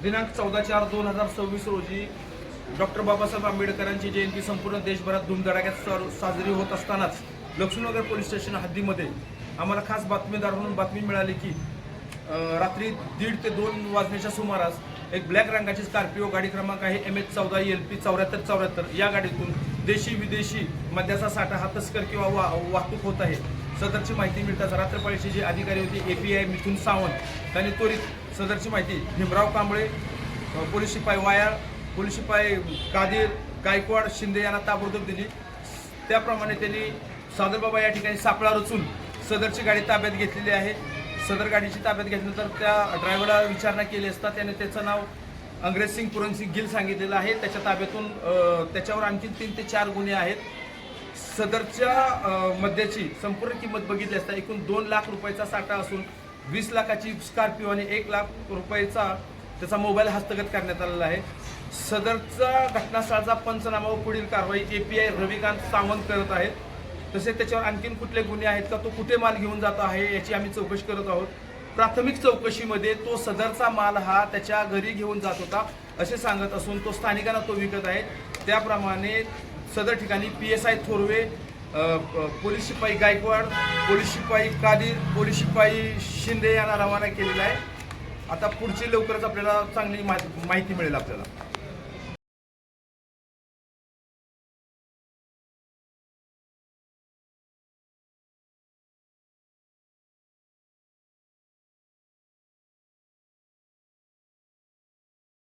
दिनांक 14/4/2026 रोजी डॉक्टर बाबासाहेब आंबेडकरांची जयंती संपूर्ण देशभरात धूमधडाक्यात साजरी होत असतानाच लक्ष्मीनगर पोलीस स्टेशन हद्दीमध्ये आम्हाला खास बातमीदार म्हणून बातमी मिळाली की रात्री 1:30 ते 2 वाजण्याच्या सुमारास एक ब्लॅक रंगाची स्कॉर्पिओ गाडी क्रमांक आहे MH14 LP 7474 या गाडीतून देशी विदेशी मद्याचा साठा हा तस्कर किंवा वाहतूक होत आहे। सदरची माहिती मिळताच रात्रपाळीचे जे अधिकारी होते API मिथुन सावंत त्यांनी त्वरित सदरची माहिती भीमराव कांबळे पोलीस शिपाई वायाळ पोलीस शिपाई कादिर गायकवाड शिंदे यांना ताबडतोब दिली। त्याप्रमाणे त्यांनी सादरबाबा या ठिकाणी सापळा रचून सदरची गाडी ताब्यात घेतलेली आहे। सदर गाडीची ताब्यात घेतल्यानंतर त्या ड्रायव्हरला विचारणा केली असता त्याने त्याचं नाव अंग्रेजसिंग पुरणसिंग गिल सांगितलेलं आहे। त्याच्या ताब्यातून त्याच्यावर आणखी 3 ते 4 गुन्हे आहेत। सदरच्या मद्याची संपूर्ण किंमत बघितली असता एकूण 2 लाख रुपयाचा साठा असून 20 लाखाची स्कॉर्पिओ आणि 1 लाख रुपयाचा त्याचा मोबाईल हस्तगत करण्यात आलेला आहे। सदरचा घटनास्थळाचा पंचनामा व पुढील कारवाई API रविकांत सावंत करत आहेत। तसेच त्याच्यावर आणखीन कुठले गुन्हे आहेत का तो कुठे माल घेऊन जात आहे याची आम्ही चौकशी करत आहोत। प्राथमिक चौकशीमध्ये तो सदरचा माल हा त्याच्या घरी घेऊन जात होता असे सांगत असून तो स्थानिकांना तो विकत आहे। त्याप्रमाणे सदर ठिकाणी PSI थोरवे पोलीस शिपाई गायकवाड पोलीस शिपाई कादिर पोलीस शिपाई शिंदे यांना रवाना केलेला आहे। आता पुढची लवकरच आपल्याला चांगली माहिती मिळेल आपल्याला।